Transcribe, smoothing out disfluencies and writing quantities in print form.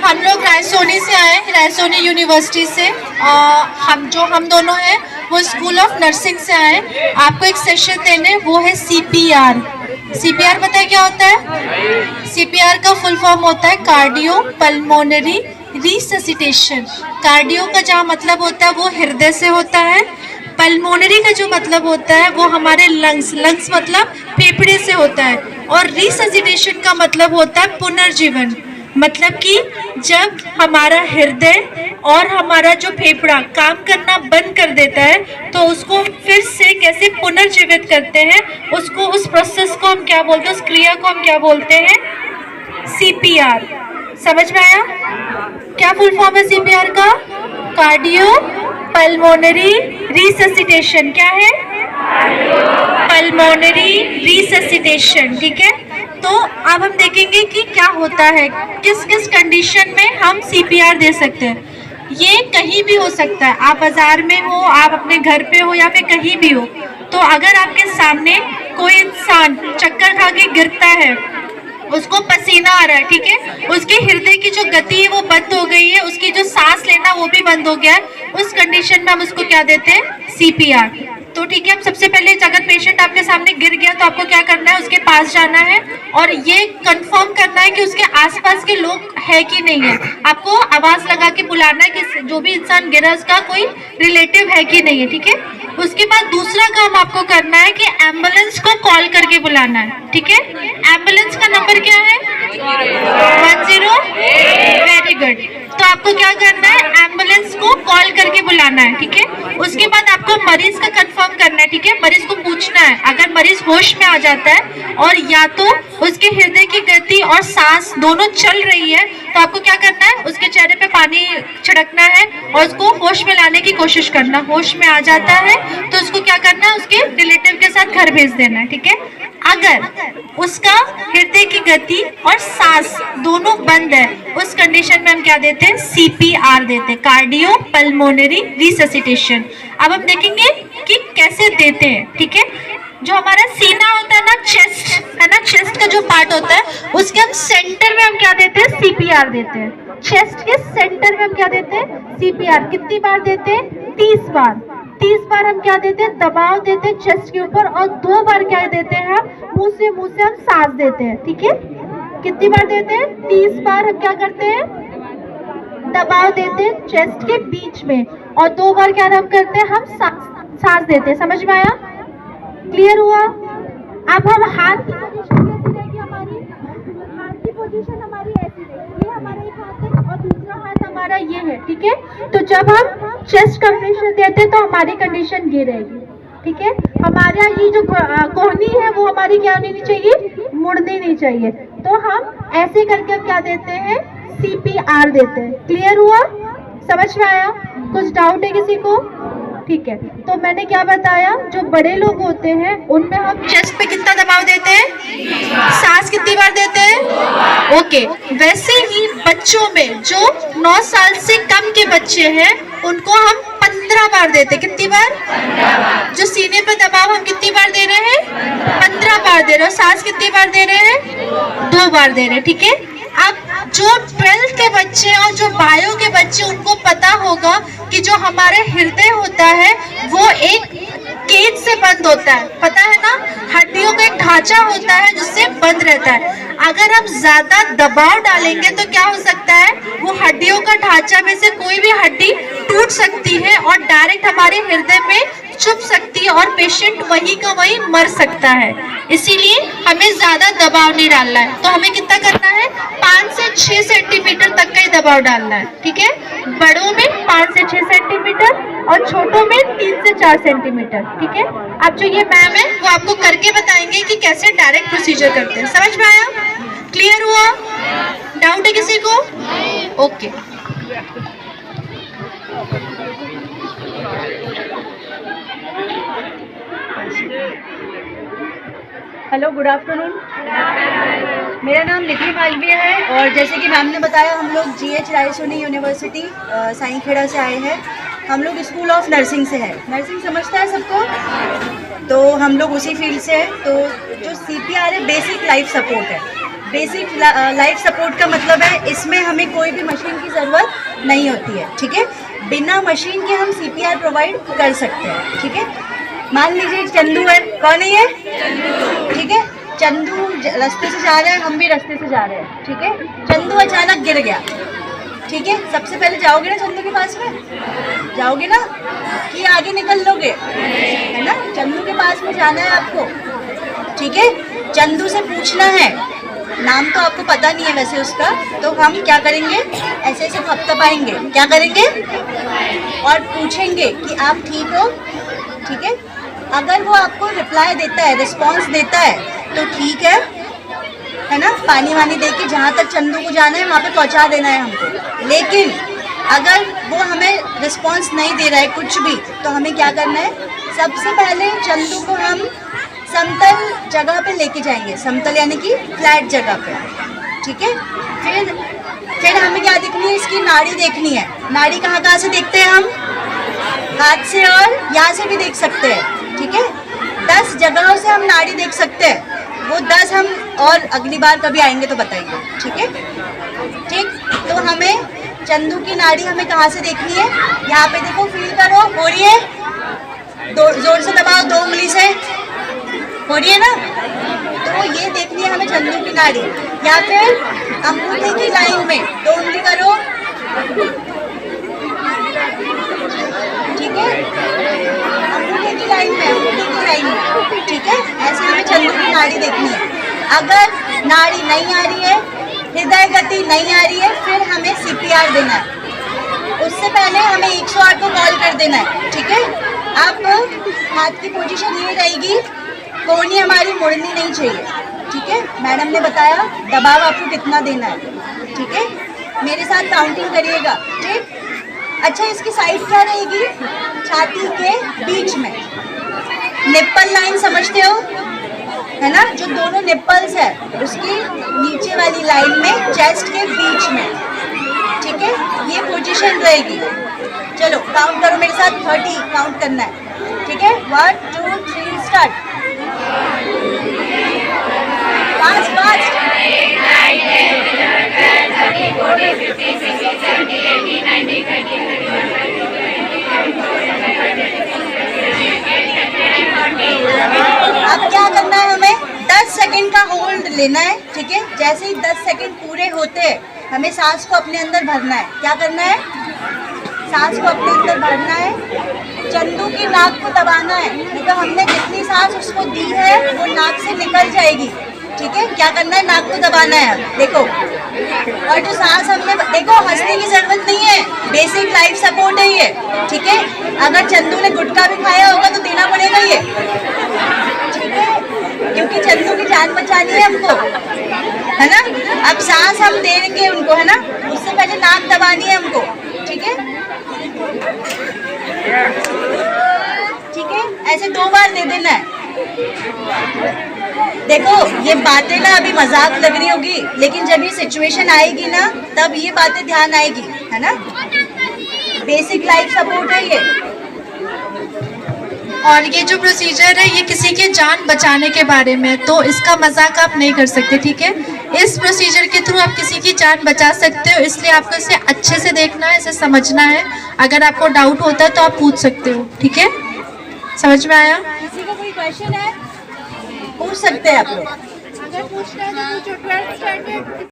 हम लोग रायसोनी से आए, रायसोनी यूनिवर्सिटी से। हम दोनों हैं वो स्कूल ऑफ नर्सिंग से आए। आपको एक सेशन देने, वो है सीपीआर। सीपीआर पता है क्या होता है? सीपीआर का फुल फॉर्म होता है कार्डियो पल्मोनरी रिससिटेशन। कार्डियो का जहाँ मतलब होता है वो हृदय से होता है। पल्मोनरी का जो मतलब होता है वो हमारे लंग्स मतलब फेफड़े से होता है। और रिससिटेशन का मतलब होता है पुनर्जीवन। मतलब कि जब हमारा हृदय और हमारा जो फेफड़ा काम करना बंद कर देता है तो उसको फिर से कैसे पुनर्जीवित करते हैं, उसको, उस प्रोसेस को हम क्या बोलते हैं, उस क्रिया को हम क्या बोलते हैं? सीपीआर। समझ में आया? क्या फुल फॉर्म है सीपीआर का? Cardio pulmonary resuscitation. क्या है? Pulmonary resuscitation. ठीक है, तो अब हम देखेंगे कि क्या होता है, किस किस कंडीशन में हम सीपीआर दे सकते हैं। ये कहीं भी हो सकता है, आप बाजार में हो, आप अपने घर पे हो, या फिर कहीं भी हो। तो अगर आपके सामने कोई इंसान चक्कर खा के गिरता है, उसको पसीना आ रहा है, ठीक है, उसके हृदय की जो गति है वो बंद हो गई है, उसकी जो सांस लेना वो भी बंद हो गया है, उस कंडीशन में हम उसको क्या देते हैं? सीपीआर। तो ठीक है, हम सबसे पहले अगर पेशेंट आपके सामने गिर गया तो आपको क्या करना है? उसके पास जाना है और ये कंफर्म करना है कि उसके आसपास के लोग है कि नहीं है। आपको आवाज लगा के बुलाना है कि जो भी इंसान गिरा उसका कोई रिलेटिव है कि नहीं है। ठीक है, उसके बाद दूसरा काम आपको करना है कि एम्बुलेंस को कॉल करके बुलाना है। ठीक है, एम्बुलेंस का नंबर क्या है? 10। Very good. तो आपको क्या करना है? एम्बुलेंस को कॉल करके बुलाना है। ठीक है, उसके बाद आपको मरीज का कंफर्म करना है। ठीक है, मरीज को पूछना है, अगर मरीज होश में आ जाता है और या तो उसके हृदय की गति और सांस दोनों चल रही है तो आपको क्या करना है? उसके चेहरे पे पानी छिड़कना है और उसको होश में लाने की कोशिश करना। होश में आ जाता है तो उसको क्या करना है? उसके रिलेटिव के साथ घर भेज देना है। ठीक है, अगर उसका हृदय की गति और सांस दोनों बंद है, उस कंडीशन में हम क्या देते हैं? सीपीआर देते हैं, कार्डियो पल्मोनरी रिससिटेशन। अब हम देखेंगे कि कैसे देते हैं। ठीक है, जो हमारा सीना होता है ना, चेस्ट है ना, चेस्ट का जो पार्ट होता है उसके हम सेंटर में हम क्या देते हैं? सीपीआर देते हैं। चेस्ट के सेंटर में हम क्या देते हैं? सीपीआर। कितनी बार देते हैं? 30 बार। 30 बार हम क्या देते हैं? दबाव देते हैं चेस्ट के ऊपर, और 2 बार क्या देते हैं? हम मुंह से हम सांस देते हैं। ठीक है, कितनी बार देते हैं? 30 बार हम क्या करते हैं? दबाव देते हैं चेस्ट के बीच में, और 2 बार क्या हम करते हैं? हम सांस देते हैं। समझ में आया? क्लियर हुआ? अब हम हाथ की पोजीशन कैसी रहेगी? हमारी हाथ की पोजीशन हमारी ऐसी रहेगी, ये हमारा एक हाथ है और दूसरा हाथ हमारा ये है। ठीक है, तो जब हम चेस्ट कंप्रेशन देते हैं तो हमारी कंडीशन ये रहेगी। ठीक है, हमारा ये जो कोहनी है वो हमारी क्या होनी चाहिए? मुड़नी नहीं चाहिए। तो हम ऐसे करके हम क्या देते हैं? सीपीआर देते हैं। क्लियर हुआ? समझ में आया? कुछ डाउट है किसी को? ठीक है, तो मैंने क्या बताया, जो बड़े लोग होते हैं उनमें हम चेस्ट पे कितना दबाव देते हैं? सांस कितनी बार देते हैं? ओके, वैसे ही बच्चों में जो 9 साल से कम के बच्चे हैं उनको हम 15 बार देते हैं। कितनी बार? जो सीने पे दबाव हम कितनी बार दे रहे हैं? 15 बार दे रहे हैं। सांस कितनी बार दे रहे हैं? 2 बार दे रहे हैं। ठीक है, अब जो 12th के बच्चे और जो बायो के बच्चे, उनको पता होगा कि जो हमारे हृदय होता है वो एक केज से बंद होता है। पता है ना, हड्डियों का एक ढांचा होता है जिससे बंद रहता है। अगर हम ज्यादा दबाव डालेंगे तो क्या हो सकता है? वो हड्डियों का ढांचा में से कोई भी हड्डी टूट सकती है और डायरेक्ट हमारे हृदय में चुभ सकती है और पेशेंट वहीं का वहीं मर सकता है। इसीलिए हमें ज्यादा दबाव नहीं डालना है। तो हमें कितना करना है? 5 से 6 सेंटीमीटर तक का ही दबाव डालना है। ठीक है, बड़ों में 5 से 6 सेंटीमीटर और छोटों में 3 से 4 सेंटीमीटर। ठीक है, अब जो ये मैम है वो आपको करके बताएंगे कि कैसे डायरेक्ट प्रोसीजर करते हैं। समझ में आया? क्लियर हुआ? डाउट है किसी को? ओके। Hello, good afternoon. मेरा नाम निधि मालवीय है और जैसे कि मैम ने बताया हम लोग GH रायसोनी यूनिवर्सिटी साईखेड़ा से आए हैं। हम लोग स्कूल ऑफ नर्सिंग से है। नर्सिंग समझता है सबको? तो हम लोग उसी फील्ड से हैं। तो जो CPR है बेसिक लाइफ सपोर्ट है। बेसिक लाइफ सपोर्ट का मतलब है इसमें हमें कोई भी मशीन की ज़रूरत नहीं होती है, ठीक है। बिना मशीन के हम CPR प्रोवाइड कर सकते हैं, ठीक है। मान लीजिए चंदू है, कौन है ये? ठीक है, चंदू रास्ते से जा रहा है, हम भी रास्ते से जा रहे हैं, ठीक है। चंदू अचानक गिर गया, ठीक है। सबसे पहले जाओगे ना चंदू के पास में, जाओगे ना कि आगे निकल लोगे, है ना। चंदू के पास में जाना है आपको, ठीक है। चंदू से पूछना है, नाम तो आपको पता नहीं है वैसे उसका, तो हम क्या करेंगे, ऐसे ऐसे थपथपाएंगे, क्या करेंगे और पूछेंगे कि आप ठीक हो, ठीक है। अगर वो आपको रिप्लाई देता है, रिस्पॉन्स देता है तो ठीक है ना। पानी वानी दे के जहाँ तक चंदू को जाना है वहाँ पे पहुँचा देना है हमको। लेकिन अगर वो हमें रिस्पॉन्स नहीं दे रहा है कुछ भी, तो हमें क्या करना है, सबसे पहले चंदू को हम समतल जगह पे लेके जाएंगे, समतल यानी कि फ्लैट जगह पे, ठीक है। फिर हमें क्या देखनी है, इसकी नाड़ी देखनी है। नाड़ी कहाँ से देखते हैं हम, हाथ से और यहाँ से भी देख सकते हैं, ठीक है। 10 जगहों से हम नाड़ी देख सकते हैं, वो 10 हम और अगली बार कभी आएंगे तो बताएंगे, ठीक है। ठीक, तो हमें चंदू की नाड़ी हमें कहाँ से देखनी है, यहाँ पे देखो, फील करो, हो रही है, जोर से दबाओ 2 उंगली से, हो रही है ना। तो ये देखनी है हमें चंदू की नाड़ी, या फिर अंगूठे की लाइन में 2 उंगली करो, ठीक है, अंगूठे की लाइन में, ठीक है। ऐसे हमें चंदू की नाड़ी देखनी है। अगर नाड़ी नहीं आ रही है, हृदय गति नहीं आ रही है, फिर हमें CPR देना है। उससे पहले हमें 108 को कॉल कर देना है, ठीक है। अब हाथ की पोजीशन ये रहेगी, कोहनी हमारी मुड़नी नहीं चाहिए, ठीक है। मैडम ने बताया दबाव आपको कितना देना है, ठीक है। मेरे साथ काउंटिंग करिएगा, ठीक। अच्छा, इसकी साइड क्या रहेगी, छाती के बीच में, निप्पल लाइन समझते हो, है ना, जो दोनों निप्पल्स है उसकी नीचे वाली लाइन में, चेस्ट के बीच में, ठीक है। ये पोजीशन रहेगी। चलो काउंट करो मेरे साथ, 30 काउंट करना है, ठीक है। 1 2 3 स्टार्ट। 5 5 अब क्या करना है, हमें 10 सेकंड का होल्ड लेना है, ठीक है। जैसे ही 10 सेकंड पूरे होते हैं, हमें सांस को अपने अंदर भरना है। क्या करना है, सांस को अपने अंदर भरना है, चंदू की नाक को दबाना है, नहीं तो हमने जितनी सांस उसको दी है वो नाक से निकल जाएगी, ठीक है। क्या करना है, नाक को दबाना है, देखो। और जो सांस हमने, देखो हंसने की जरूरत नहीं है, बेसिक लाइफ सपोर्ट है ये, ठीक है। अगर चंदू ने गुटखा भी खाया होगा तो देना पड़ेगा ये, ठीक है, क्योंकि चंदू की जान बचानी है हमको, है ना। अब सांस हम देंगे उनको, है ना, उससे पहले नाक दबानी है हमको, ठीक है, ठीक है। ऐसे 2 बार दे देना है। देखो ये बातें ना अभी मजाक लग रही होगी, लेकिन जब ये सिचुएशन आएगी ना, तब ये बातें ध्यान आएगी, है ना। बेसिक लाइफ सपोर्ट है ये। और ये जो प्रोसीजर है ये किसी के जान बचाने के बारे में, तो इसका मजाक आप नहीं कर सकते, ठीक है। इस प्रोसीजर के थ्रू आप किसी की जान बचा सकते हो, इसलिए आपको इसे अच्छे से देखना है, इसे समझना है। अगर आपको डाउट होता है तो आप पूछ सकते हो, ठीक है। समझ में आया? किसी को कोई क्वेश्चन है पूछ सकते हैं आप लोग। अगर पूछना है तो पूछो। 12th standard